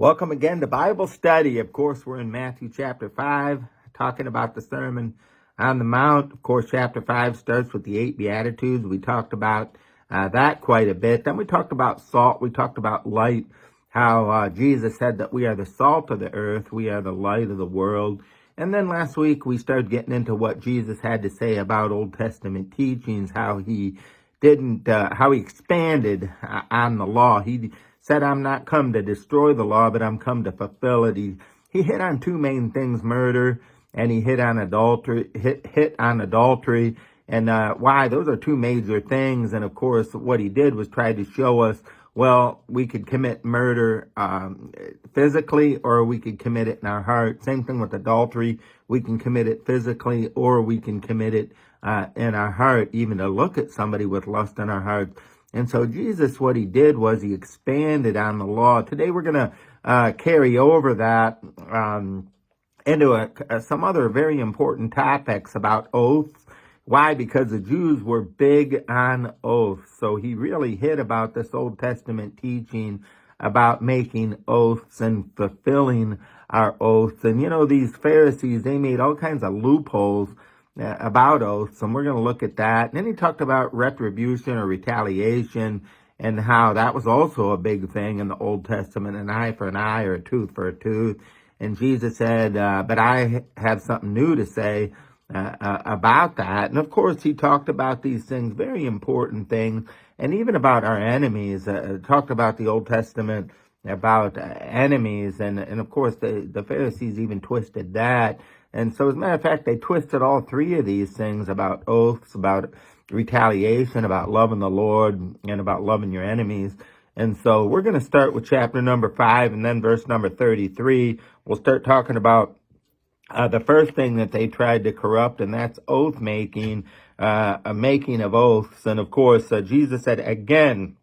Welcome again to Bible study. Of course, we're in Matthew chapter 5, talking about the Sermon on the Mount. Of course, chapter 5 starts with the 8 Beatitudes. We talked about that quite a bit. Then we talked about salt. We talked about light, how Jesus said that we are the salt of the earth. We are the light of the world. And then last week, we started getting into what Jesus had to say about Old Testament teachings, how he how he expanded on the law. He said, I'm not come to destroy the law, but I'm come to fulfill it. He hit on two main things, murder, and he hit on adultery, and why those are two major things. And of course, what he did was try to show us, well, we could commit murder physically, or we could commit it in our heart. Same thing with adultery. We can commit it physically, or we can commit it in our heart, even to look at somebody with lust in our heart. And so Jesus, what he did was he expanded on the law. Today we're going to carry over that into some other very important topics about oaths. Why? Because the Jews were big on oaths. So he really hit about this Old Testament teaching about making oaths and fulfilling our oaths. And these Pharisees, they made all kinds of loopholes about oaths, and we're going to look at that. And then he talked about retribution or retaliation, and how that was also a big thing in the Old Testament, an eye for an eye or a tooth for a tooth. And Jesus said, but I have something new to say about that. And of course, he talked about these things, very important things, and even about our enemies. Talked about the Old Testament, about enemies, and of course, the Pharisees even twisted that. And so, as a matter of fact, they twisted all three of these things about oaths, about retaliation, about loving the Lord, and about loving your enemies. And so we're going to start with chapter number 5 and then verse number 33. We'll start talking about the first thing that they tried to corrupt, and that's oath making, a making of oaths. And of course, Jesus said, again,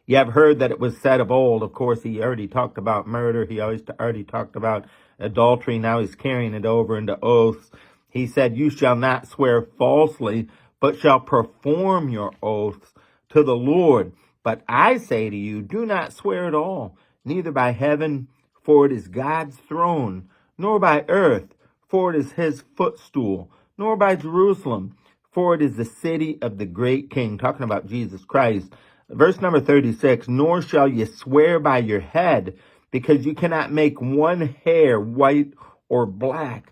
you have heard that it was said of old. Of course, he already talked about murder. He already talked about adultery. Now he's carrying it over into oaths. He said, you shall not swear falsely, but shall perform your oaths to the Lord. But I say to you, do not swear at all, neither by heaven, for it is God's throne, nor by earth, for it is his footstool, nor by Jerusalem, for it is the city of the great King. Talking about Jesus Christ. Verse number 36, nor shall you swear by your head, because you cannot make one hair white or black.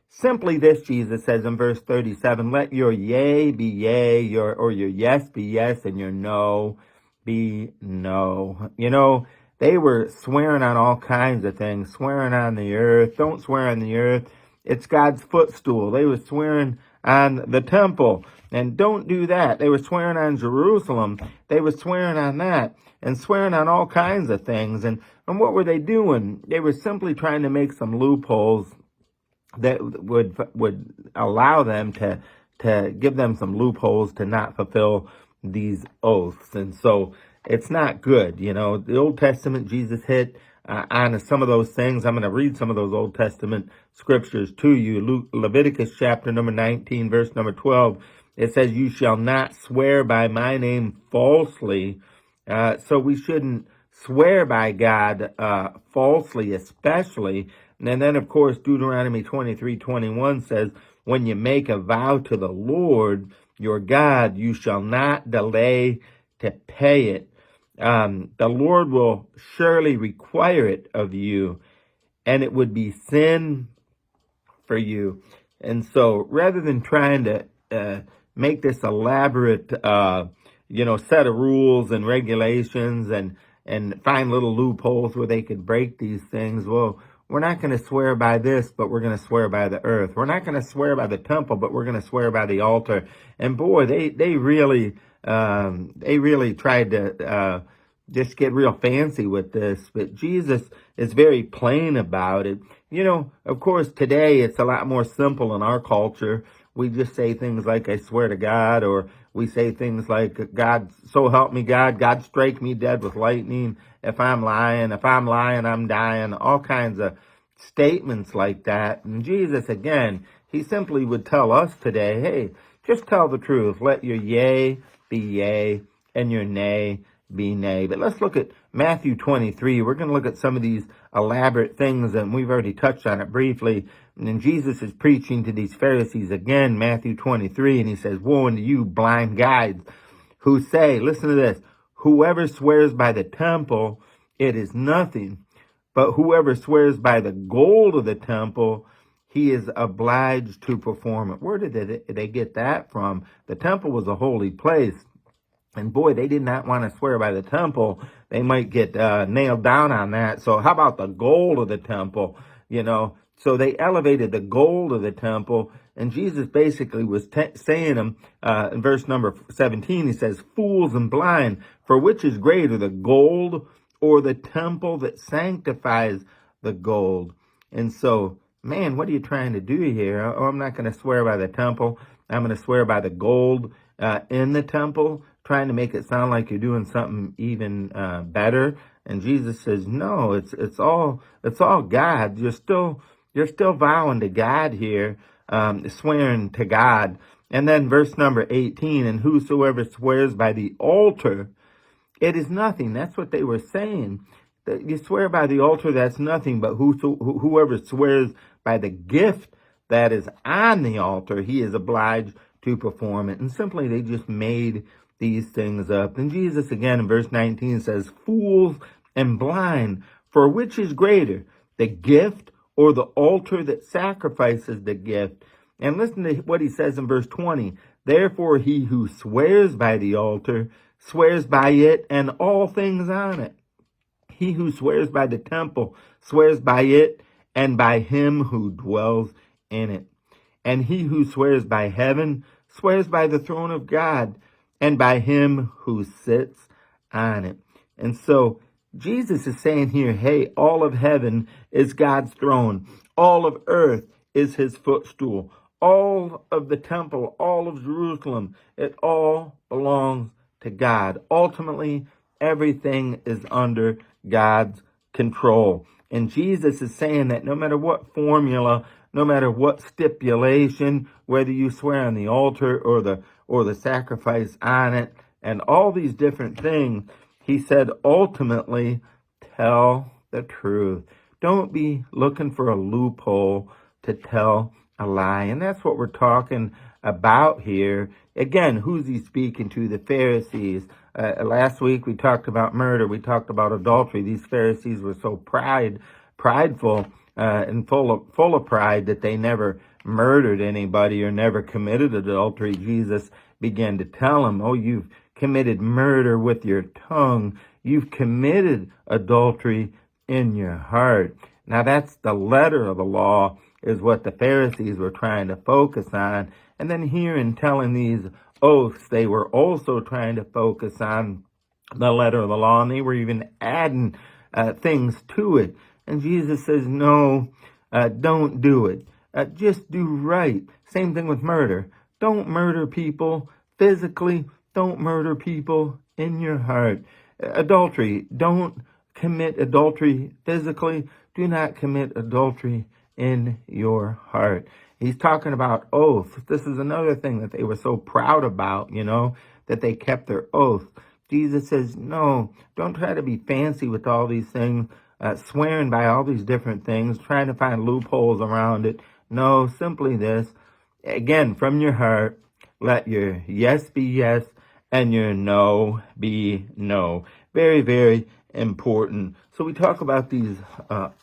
Simply this, Jesus says in verse 37, let your yea be yea, or your yes be yes, and your no be no. They were swearing on all kinds of things, swearing on the earth. Don't swear on the earth. It's God's footstool. They were swearing on the temple, and don't do that. They were swearing on Jerusalem. They were swearing on that, and swearing on all kinds of things. And what were they doing? They were simply trying to make some loopholes that would allow them to give them some loopholes to not fulfill these oaths. And so it's not good. The Old Testament, Jesus hit on some of those things. I'm going to read some of those Old Testament scriptures to you. Leviticus chapter number 19, verse number 12. It says, you shall not swear by my name falsely. So we shouldn't swear by God falsely, especially. And then, of course, Deuteronomy 23:21 says, when you make a vow to the Lord your God, you shall not delay to pay it. The Lord will surely require it of you, and it would be sin for you. And so rather than trying to make this elaborate, set of rules and regulations and find little loopholes where they could break these things, well, we're not going to swear by this, but we're going to swear by the earth. We're not going to swear by the temple, but we're going to swear by the altar. And boy, they really tried to just get real fancy with this. But Jesus is very plain about it. Of course, today it's a lot more simple in our culture. We just say things like, I swear to God, or we say things like, God, so help me God, God strike me dead with lightning if I'm lying, I'm dying, all kinds of statements like that. And Jesus, again, he simply would tell us today, hey, just tell the truth. Let your yea be yea and your nay be nay. But let's look at Matthew 23, we're going to look at some of these elaborate things, and we've already touched on it briefly. And then Jesus is preaching to these Pharisees again, Matthew 23, and he says, "Woe unto you, blind guides, who say," listen to this, "whoever swears by the temple, it is nothing. But whoever swears by the gold of the temple, he is obliged to perform it." Where did they get that from? The temple was a holy place. And boy, they did not want to swear by the temple. They might get nailed down on that. So how about the gold of the temple? So they elevated the gold of the temple. And Jesus basically was saying them, in verse number 17, he says, "Fools and blind, for which is greater, the gold or the temple that sanctifies the gold?" And so, man, what are you trying to do here? Oh, I'm not going to swear by the temple. I'm going to swear by the gold in the temple, trying to make it sound like you're doing something even better. And Jesus says, no, it's all God. You're still vowing to God here, swearing to God. And then verse number 18, "And whosoever swears by the altar, it is nothing." That's what they were saying. That you swear by the altar, that's nothing. But whoever swears by the gift that is on the altar, he is obliged to perform it. And simply, they just made these things up. And Jesus again in verse 19 says, "Fools and blind, for which is greater, the gift or the altar that sacrifices the gift?" And listen to what he says in verse 20. "Therefore he who swears by the altar swears by it and all things on it. He who swears by the temple swears by it and by him who dwells in it. And he who swears by heaven swears by the throne of God and by him who sits on it." And so Jesus is saying here, hey, all of heaven is God's throne. All of earth is his footstool. All of the temple, all of Jerusalem, it all belongs to God. Ultimately, everything is under God's control. And Jesus is saying that no matter what formula, no matter what stipulation, whether you swear on the altar or the sacrifice on it, and all these different things, he said, ultimately, tell the truth. Don't be looking for a loophole to tell a lie. And that's what we're talking about here. Again, who's he speaking to? The Pharisees. Last week we talked about murder. We talked about adultery. These Pharisees were so prideful and full of pride that they never murdered anybody or never committed adultery. Jesus began to tell them, oh, you've committed murder with your tongue. You've committed adultery in your heart. Now that's the letter of the law, is what the Pharisees were trying to focus on. And then here in telling these oaths, they were also trying to focus on the letter of the law, and they were even adding things to it. And Jesus says, no, don't do it. Just do right. Same thing with murder. Don't murder people physically. Don't murder people in your heart. Adultery. Don't commit adultery physically. Do not commit adultery in your heart. He's talking about oaths. This is another thing that they were so proud about, that they kept their oath. Jesus says, no, don't try to be fancy with all these things, swearing by all these different things, trying to find loopholes around it. No, simply this. Again, from your heart, let your yes be yes and your no be no. Very, very important. So we talk about these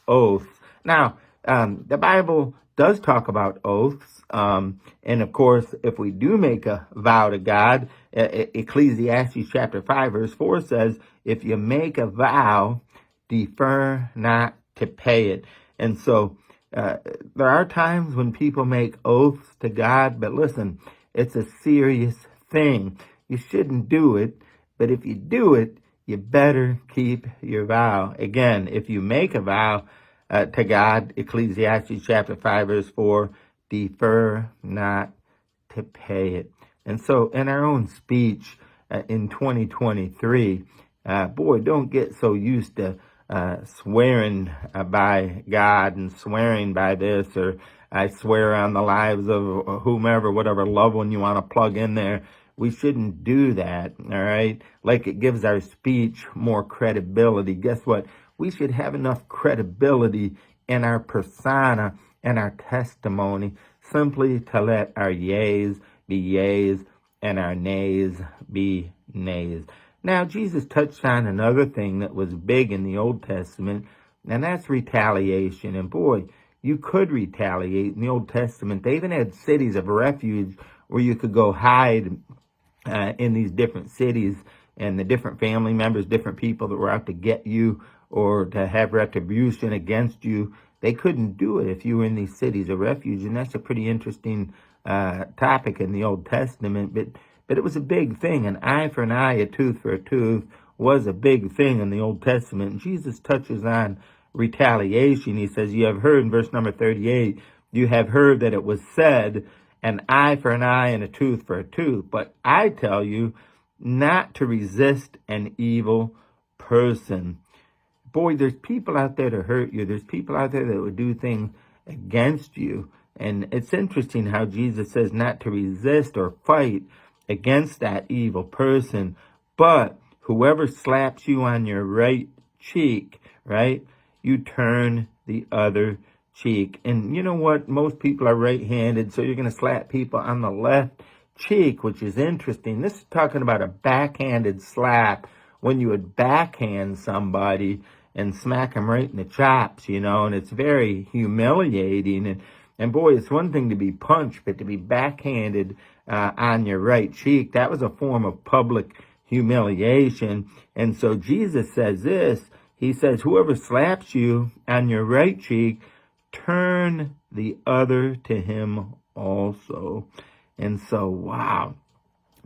oaths. Now, the Bible does talk about oaths. And of course, if we do make a vow to God, Ecclesiastes chapter 5 verse 4 says, if you make a vow, defer not to pay it. And so there are times when people make oaths to God, but listen, it's a serious thing. You shouldn't do it, but if you do it, you better keep your vow. Again, if you make a vow to God, Ecclesiastes chapter 5 verse 4, defer not to pay it. And so in our own speech in 2023, boy, don't get so used to swearing by God and swearing by this, or I swear on the lives of whomever, whatever loved one you want to plug in there. we shouldn't do that, all right? Like it gives our speech more credibility. Guess what? We should have enough credibility in our persona and our testimony simply to let our yays be yays and our nays be nays. Now, Jesus touched on another thing that was big in the Old Testament, and that's retaliation. And boy, you could retaliate in the Old Testament. They even had cities of refuge where you could go hide in these different cities, and the different family members, different people that were out to get you or to have retribution against you, they couldn't do it if you were in these cities of refuge. And that's a pretty interesting topic in the Old Testament. But it was a big thing. An eye for an eye, a tooth for a tooth was a big thing in the Old Testament. And Jesus touches on retaliation. He says, you have heard, in verse number 38, you have heard that it was said, an eye for an eye and a tooth for a tooth. But I tell you not to resist an evil person. Boy, there's people out there to hurt you. There's people out there that would do things against you. And it's interesting how Jesus says not to resist or fight against that evil person. But whoever slaps you on your right cheek, right, you turn the other cheek. And you know what? Most people are right-handed, so you're going to slap people on the left cheek, which is interesting. This is talking about a backhanded slap, when you would backhand somebody and smack them right in the chops, and it's very humiliating. And boy, it's one thing to be punched, but to be backhanded on your right cheek, that was a form of public humiliation. And so Jesus says this, he says, whoever slaps you on your right cheek, turn the other to him also. And so, wow,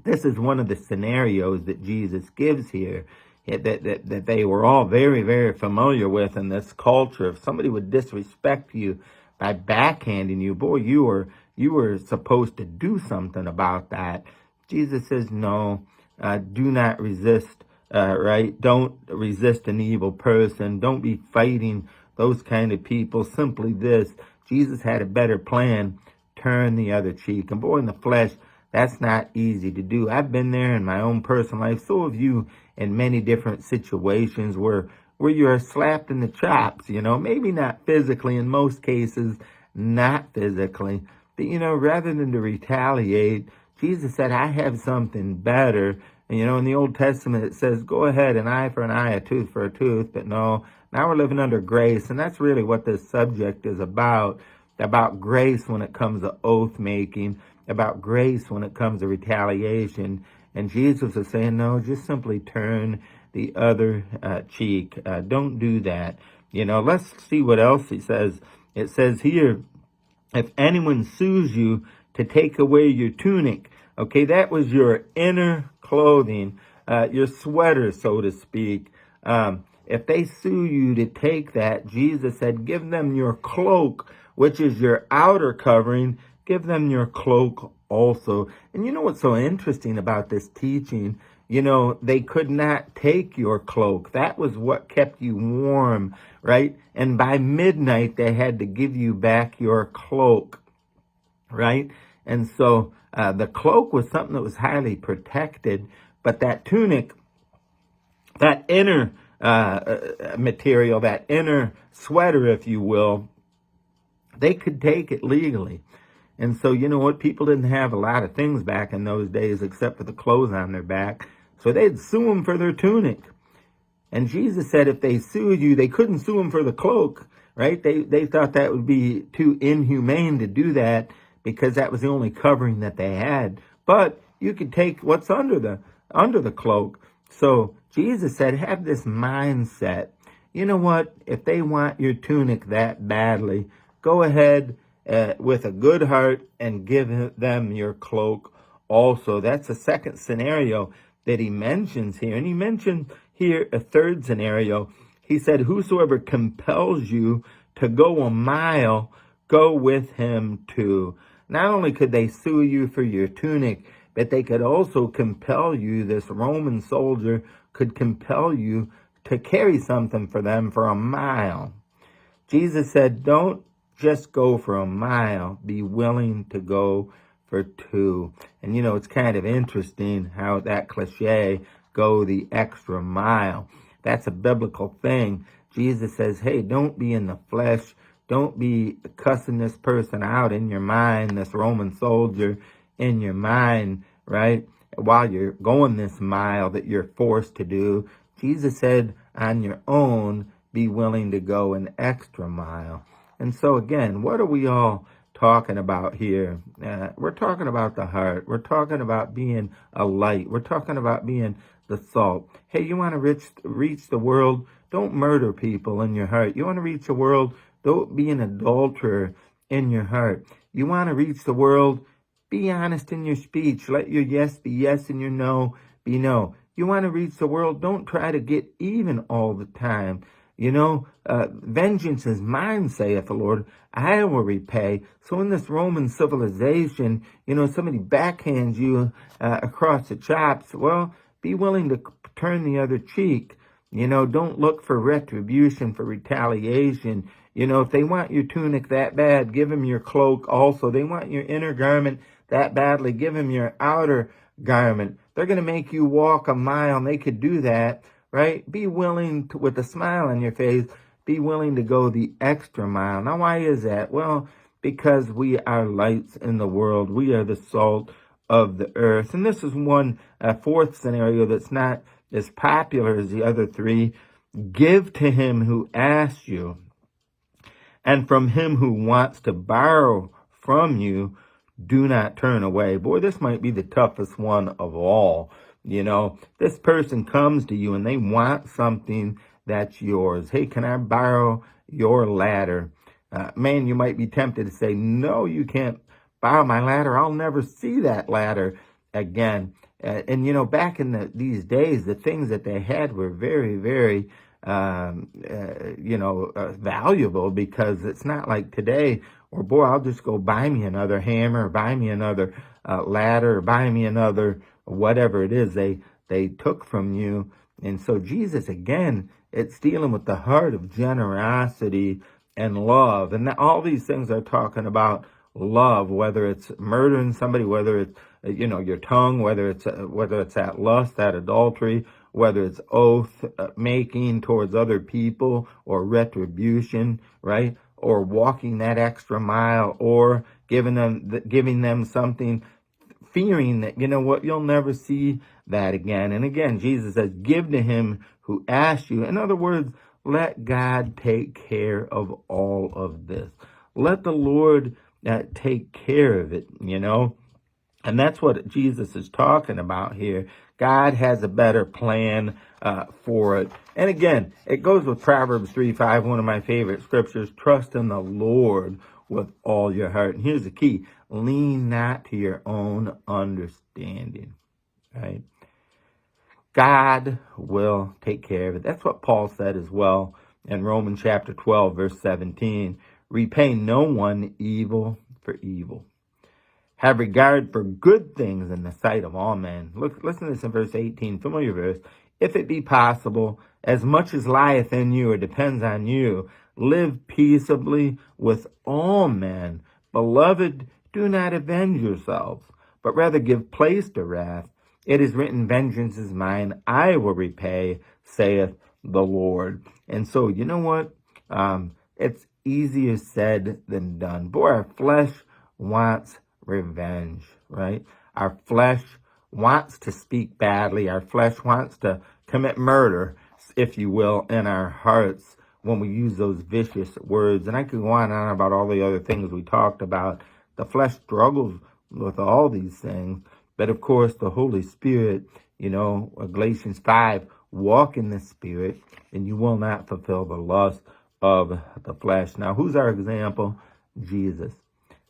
this is one of the scenarios that Jesus gives here that they were all very, very familiar with in this culture. If somebody would disrespect you by backhanding you, boy, you were supposed to do something about that. Jesus says, no, do not resist, right? Don't resist an evil person. Don't be fighting those kind of people. Simply this, Jesus had a better plan. Turn the other cheek. And boy, in the flesh, that's not easy to do. I've been there in my own personal life. So have you, in many different situations where you're slapped in the chops, maybe not physically, in most cases, not physically. But, rather than to retaliate, Jesus said, I have something better. And, in the Old Testament, it says, go ahead, an eye for an eye, a tooth for a tooth. But no, now we're living under grace. And that's really what this subject is about grace when it comes to oath making, about grace when it comes to retaliation. And Jesus is saying, no, just simply turn the other cheek. Don't do that. Let's see what else he says. It says here, if anyone sues you to take away your tunic, okay, that was your inner clothing, your sweater, so to speak. If they sue you to take that, Jesus said, give them your cloak, which is your outer covering. Give them your cloak also. And you know what's so interesting about this teaching? They could not take your cloak. That was what kept you warm, right? And by midnight, they had to give you back your cloak, right? And so the cloak was something that was highly protected, but that tunic, that inner material, that inner sweater, if you will, they could take it legally. And so, you know what? People didn't have a lot of things back in those days except for the clothes on their back. So they'd sue them for their tunic. And Jesus said if they sued you, they couldn't sue them for the cloak, right? They thought that would be too inhumane to do that because that was the only covering that they had. But you could take what's under the cloak. So Jesus said, have this mindset. You know what? If they want your tunic that badly, go ahead with a good heart and give them your cloak also. That's the second scenario that he mentions here. And he mentioned here a third scenario. He said, whosoever compels you to go a mile, go with him too. Not only could they sue you for your tunic, but they could also compel you. This Roman soldier could compel you to carry something for them for a mile. Jesus said, don't just go for a mile. Be willing to go for two. And it's kind of interesting how that cliche, go the extra mile. That's a biblical thing. Jesus says, hey, don't be in the flesh. Don't be cussing this person out in your mind, this Roman soldier in your mind, right? While you're going this mile that you're forced to do. Jesus said, on your own, be willing to go an extra mile. And so again, what are we all talking about here? We're talking about the heart. We're talking about being a light. We're talking about being the salt. Hey, you want to reach the world? Don't murder people in your heart. You want to reach the world? Don't be an adulterer in your heart. You want to reach the world? Be honest in your speech. Let your yes be yes and your no be no. You want to reach the world? Don't try to get even all the time. Vengeance is mine, saith the Lord. I will repay. So in this Roman civilization, somebody backhands you across the chops. Well, be willing to turn the other cheek. Don't look for retribution, for retaliation. If they want your tunic that bad, give them your cloak also. They want your inner garment that badly, give them your outer garment. They're going to make you walk a mile, and they could do that, right? Be willing to, with a smile on your face, be willing to go the extra mile. Now, why is that? Well, because we are lights in the world. We are the salt of the earth. And this is one fourth scenario that's not as popular as the other three. Give to him who asks you, and from him who wants to borrow from you, do not turn away. Boy, this might be the toughest one of all. This person comes to you and they want something that's yours. Hey, can I borrow your ladder? Man, you might be tempted to say, no, you can't borrow my ladder. I'll never see that ladder again. And back in these days, the things that they had were very, very valuable, because it's not like today, or boy, I'll just go buy me another hammer, or buy me another ladder, or buy me another whatever it is they took from you. And so Jesus, again, it's dealing with the heart of generosity and love. And all these things are talking about love, whether it's murdering somebody, whether it's your tongue, whether it's that lust, that adultery, whether it's oath making towards other people, or retribution, right? Or walking that extra mile, or giving them something, fearing that, you'll never see that again. And again, Jesus says, give to him who asks you. In other words, let God take care of all of this. Let the Lord take care of it, And that's what Jesus is talking about here. God has a better plan for it. And again, it goes with Proverbs 3:5, one of my favorite scriptures. Trust in the Lord with all your heart. And here's the key. Lean not to your own understanding, right? God will take care of it. That's what Paul said as well in Romans chapter 12, verse 17. Repay no one evil for evil. Have regard for good things in the sight of all men. Listen to this in verse 18, familiar verse. If it be possible, as much as lieth in you or depends on you, live peaceably with all men. Beloved, do not avenge yourselves, but rather give place to wrath. It is written, vengeance is mine, I will repay, saith the Lord. And so, you know what? It's easier said than done. Boy, our flesh wants revenge, right? Our flesh wants to speak badly. Our flesh wants to commit murder, if you will, in our hearts when we use those vicious words. And I could go on and on about all the other things we talked about. The flesh struggles with all these things. But of course, the Holy Spirit, Galatians 5, walk in the Spirit, and you will not fulfill the lust of the flesh. Now, who's our example? Jesus.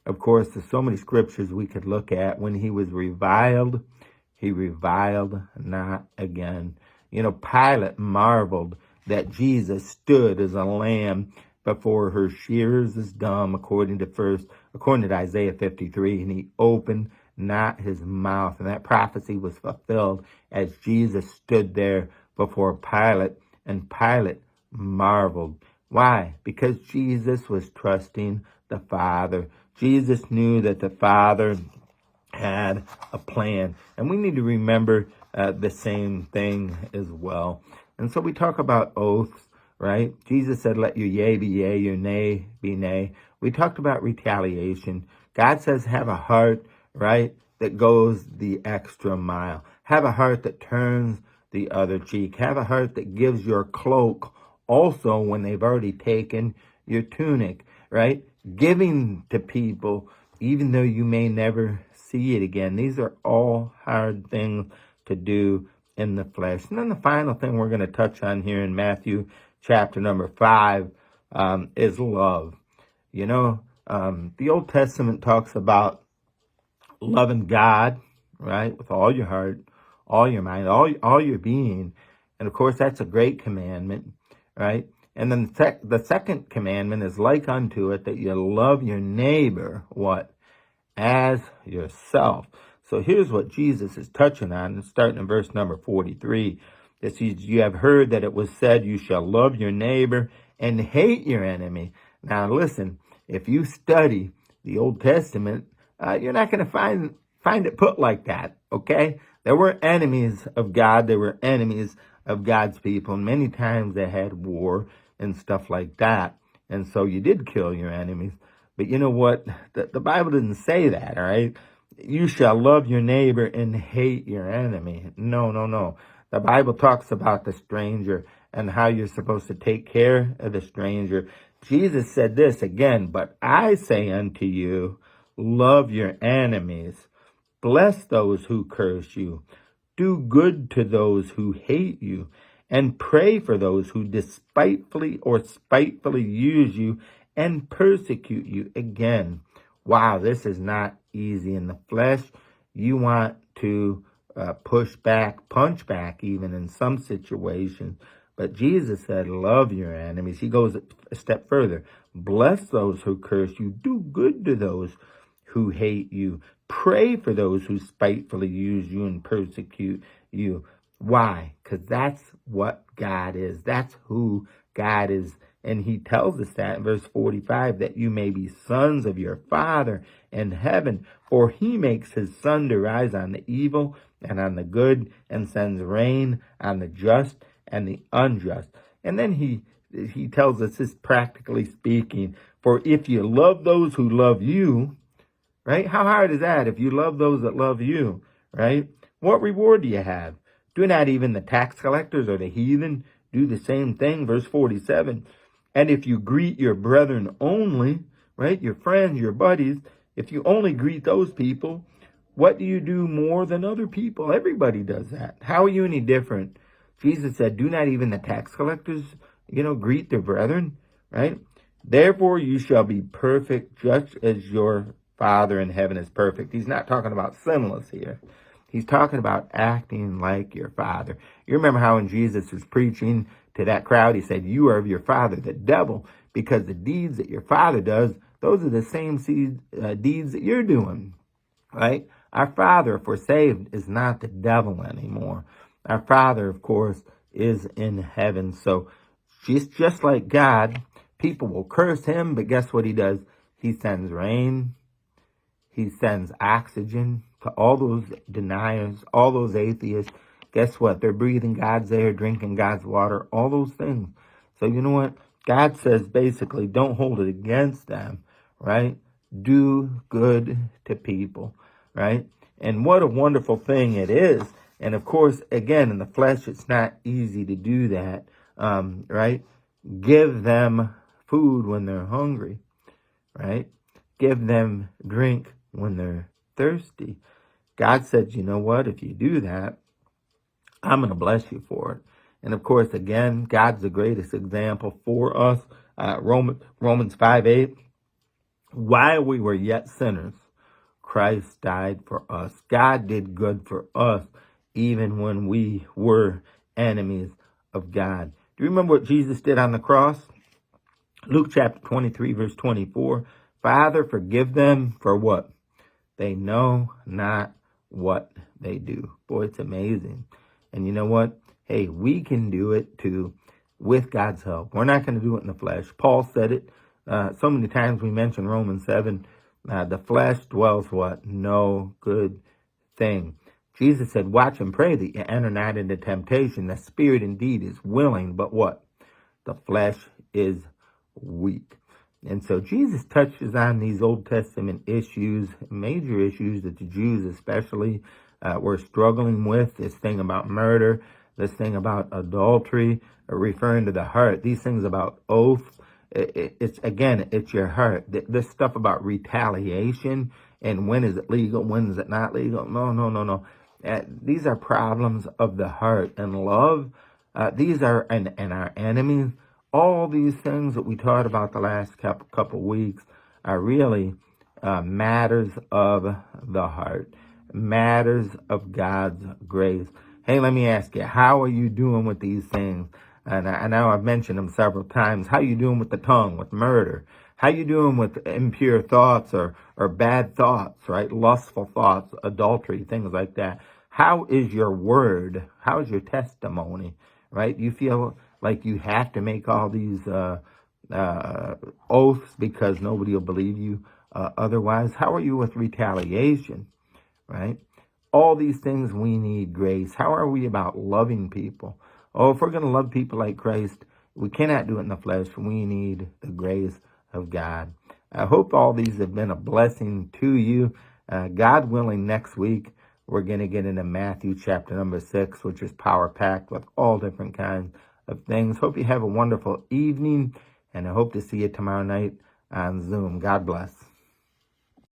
Of course, there's so many scriptures we could look at. When he was reviled, he reviled not again. Pilate marveled that Jesus stood as a lamb before her shearers is dumb, according to Isaiah 53, and he opened not his mouth. And that prophecy was fulfilled as Jesus stood there before Pilate, and Pilate marveled. Why? Because Jesus was trusting the Father. Jesus knew that the Father had a plan. And we need to remember the same thing as well. And so we talk about oaths, right? Jesus said, let your yea be yea, your nay be nay. We talked about retaliation. God says, have a heart, right, that goes the extra mile. Have a heart that turns the other cheek. Have a heart that gives your cloak also when they've already taken your tunic, right? Giving to people even though you may never see it again. These are all hard things to do in the flesh. And then the final thing we're going to touch on here in Matthew chapter number 5 is love. You know, the Old Testament talks about loving God, right, with all your heart, all your mind, all your being. And of course, that's a great commandment, right? And then the second commandment is like unto it, that you love your neighbor, what? As yourself. So here's what Jesus is touching on, starting in verse number 43. It says, you have heard that it was said, you shall love your neighbor and hate your enemy. Now listen, if you study the Old Testament, you're not going to find it put like that, okay? There were enemies of God. There were enemies of God's people. And many times they had war and stuff like that. And so you did kill your enemies. But you know what? The Bible didn't say that, all right? You shall love your neighbor and hate your enemy. No. The Bible talks about the stranger and how you're supposed to take care of the stranger. Jesus said this again, but I say unto you, love your enemies. Bless those who curse you. Do good to those who hate you. And pray for those who despitefully or spitefully use you and persecute you. Again, wow, this is not easy in the flesh. You want to push back, punch back even in some situations. But Jesus said, love your enemies. He goes a step further. Bless those who curse you. Do good to those who hate you. Pray for those who spitefully use you and persecute you. Why? Because that's what God is. That's who God is. And he tells us that in verse 45, that you may be sons of your Father in heaven. For he makes his sun to rise on the evil and on the good, and sends rain on the just and the unjust. And then he tells us this, practically speaking, for if you love those who love you, right? How hard is that if you love those that love you, right? What reward do you have? Do not even the tax collectors or the heathen do the same thing? Verse 47, and if you greet your brethren only, right, your friends, your buddies, if you only greet those people, what do you do more than other people? Everybody does that. How are you any different? Jesus said, do not even the tax collectors, greet their brethren, right? Therefore you shall be perfect just as your Father in heaven is perfect. He's not talking about sinless here. He's talking about acting like your Father. You remember how when Jesus was preaching to that crowd, he said, you are of your father, the devil, because the deeds that your father does, those are the same deeds that you're doing, right? Our Father, if we're saved, is not the devil anymore. Our Father, of course, is in heaven. So just like God, people will curse him, but guess what he does? He sends rain. He sends oxygen to all those deniers, all those atheists. Guess what? They're breathing God's air, drinking God's water, all those things. So you know what? God says basically, don't hold it against them, right? Do good to people, right? And what a wonderful thing it is. And of course, again, in the flesh, it's not easy to do that, right? Give them food when they're hungry, right? Give them drink when they're thirsty. God said, you know what? If you do that, I'm going to bless you for it. And of course, again, God's the greatest example for us. Romans 5:8. While we were yet sinners, Christ died for us. God did good for us, even when we were enemies of God. Do you remember what Jesus did on the cross? Luke chapter 23, verse 24. Father, forgive them for what? They know not what they do. Boy, it's amazing. And you know what? Hey, we can do it too with God's help. We're not going to do it in the flesh. Paul said it so many times. We mentioned Romans 7, The flesh dwells what? No good thing. Jesus said, watch and pray that you enter not into temptation. The spirit indeed is willing, but what? The flesh is weak. And so Jesus touches on these Old Testament issues, major issues that the Jews especially were struggling with. This thing about murder, this thing about adultery, referring to the heart, these things about oath. It's your heart. This stuff about retaliation and when is it legal, when is it not legal? No. These are problems of the heart and love. These are and our enemies. All these things that we taught about the last couple weeks are really matters of the heart, matters of God's grace. Hey, let me ask you, how are you doing with these things? And I know I've mentioned them several times. How are you doing with the tongue, with murder? How you doing with impure thoughts or bad thoughts, right? Lustful thoughts, adultery, things like that. How is your word? How is your testimony, right? You feel like you have to make all these oaths because nobody will believe you otherwise. How are you with retaliation, right? All these things we need grace. How are we about loving people? Oh, if we're going to love people like Christ, we cannot do it in the flesh. We need the grace of God. I hope all these have been a blessing to you. God willing, next week, we're going to get into Matthew chapter number 6, which is power-packed with all different kinds of things. Hope you have a wonderful evening, and I hope to see you tomorrow night on Zoom. God bless.